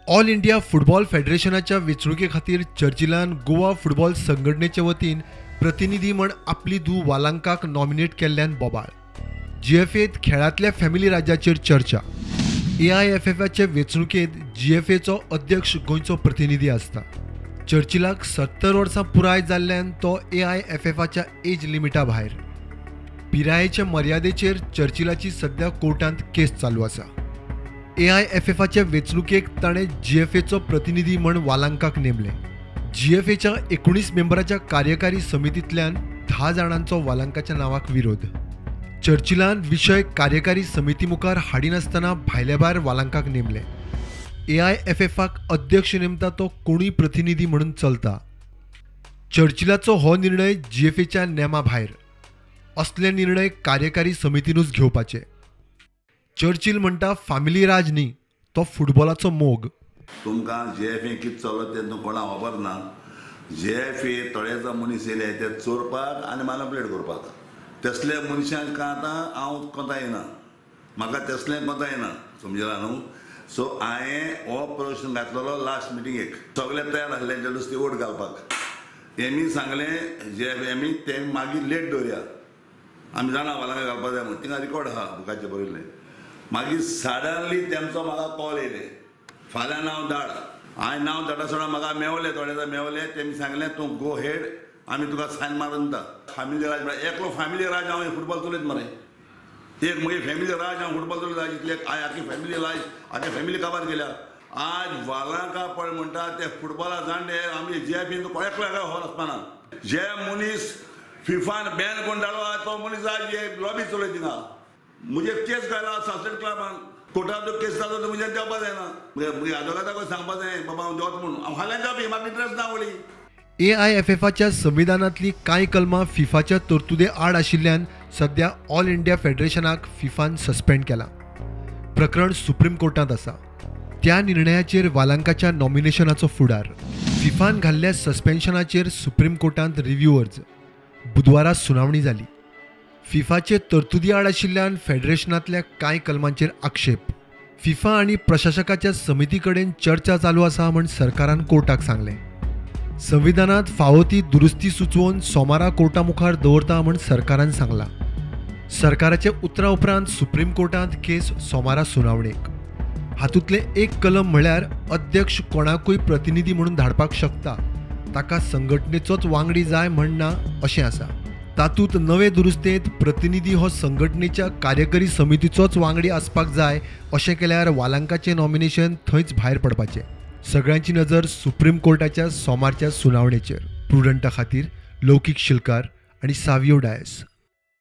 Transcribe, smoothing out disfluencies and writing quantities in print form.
All India football फेडरेशनाच्या वेंचणुके खातीर चर्चिलान Goa football संघटनेचे वतीन प्रतिनिधी म्हण आपली धूव वालांकाक नॉमिनेट केल्ल्यान बोबाळ. जीएफएत खेळांतल्या फॅमिली राज्याचेर चर्चा. एआयएफएफचे वेंचणुकेत जीएफएचो अध्यक्ष गोंयचो प्रतिनिधी आसता. चर्चिलाक 70 वर्सां पुराय जाल्ल्यान तो एआयएफएफच्या एज लिमिटा भायर. पिरायेच्या मर्यादेचेर चर्चिलाची सध्या कोर्टांत केस चालू आसा. एआयएफएफच्या वेंचणुकेक ताणें जीएफएचो प्रतिनिधी म्हण वालांकाक नेमले. जीएफएच्या 19 मेंबराच्या कार्यकारी समितींतल्यान 10 जाणांचो वालांकाच्या नावाक विरोध. चर्चिलान विशय कार्यकारी समिती मुखार हाडिनासतना भायल्या भायर वालांकाक नेमले. एआयएफएफाक अध्यक्ष नेमता तो कोणूय प्रतिनिधी म्हणून चलता. चर्चिलाचो हो निर्णय जीएफएच्या नेमा भायर. असले निर्णय कार्यकारी समितीनूच घेवपाचे. चर्चिल म्हणटा फॅमिली राज न्ही, तो फुटबॉलाचो मोग. तुमकां जेएफए कितें चल्लो तें कोणा खबर ना. जेएफए थोडेच मनीस येयले ते चोरपाक आनी मॅनिपुलेट करपाक. तसल्या मनशांक आतां हांव कोंता येना, म्हाका तसलें कोंता येना, समजला न्हू. सो हांवें हो प्रश्न घातलेलो लास्ट मिटिंगेक. सगळे तयार आसले ते नुस्तें वोट घालपाक. एमी सांगलें जेएफएमी ते मागीर लेट दवरया, आमी जाणा वालांका घालपाक जाय म्हूण. थिंगा रिकॉर्ड आहा बुकाचेर बरयल्लें. मागीर सडनली तेंचो म्हाका कॉल येयले, फाल्यां नांव धाड. हांवें नांव धाडा सोडा म्हाका मेवले, थोडे जाण मेवले. तेमी सांगलें तूं गो हेड, आमी तुका सायन मारून दिता. फॅमिली राज म्हळ्यार एकलो फॅमिली राज हांव फुटबॉल चलयत मरे. एक म्हगे फॅमिली राज हांव फुटबॉल चलयता. इतले आखी फॅमिली राज आख्या फॅमिली काबार केल्या. आज वालांका पळय म्हणटा ते फुटबॉला जाणटे आमी जेएफएन एकलो हो आसपाना. जे मनीस फिफान बॅन कोण धाडलो तो मनीस आज लॉबी चलय थिंगा. मुझे केस घाला सस्पेंड क्लबान कोर्टात केस जालो तर मुझे देवपा जायना. मुगे आदोगादा सांगपा जाय बाबा हांव देवत म्हणून. हांव फाल्यां देवपी, म्हाका इंट्रस्ट ना वळी. एआयएफएफच्या संविधानांतली कांय कलमां फिफाच्या तरतुदे आड आशिल्ल्यान सध्या ऑल इंडिया फेडरेशनाक फिफान सस्पेंड केला. प्रकरण सुप्रीम कोर्टांत आसा. त्या निर्णयाचेर वालांकाच्या नॉमिनेशनाचो फुडार. फिफान घाल्ल्या सस्पेन्शनाचेर सुप्रीम कोर्टांत रिव्ह्यू अर्ज. बुधवारा सुनावणी जाली. फिफाचे तरतुदी आड आशिल्ल्यान फेडरेशनांतल्या कांय कलमांचेर आक्षेप. फिफा आनी प्रशासकाच्या समिती कडेन चर्चा चालू आसा म्हण सरकारान कोर्टाक सांगलें. संविधानांत फावो ती दुरुस्ती सुचोवन सोमारा कोर्टा मुखार दवरता म्हण सरकारान सांगलां. सरकाराचे उतरा उपरांत सुप्रीम कोर्टांत केस सोमारा सुनावणेक. हातूंतले एक कलम म्हळ्यार अध्यक्ष कोणाकूय प्रतिनिधी म्हणून धाडपाक शकता, ताका संघटनेचोच वांगडी जाय म्हण ना अशें आसा. तातूंत नवे दुरुस्तेंत प्रतिनिधी हो संघटनेच्या कार्यकारी समितीचोच वांगडी आसपाक जाय अशें केल्यार वालांकाचें नॉमिनेशन थंयच भायर पडपाचें. सगळ्यांची नजर सुप्रीम कोर्टाच्या सोमारच्या सुनावणेचेर. प्रुडंटा खातीर लौकीक शिलकार आनी सावियो डायस.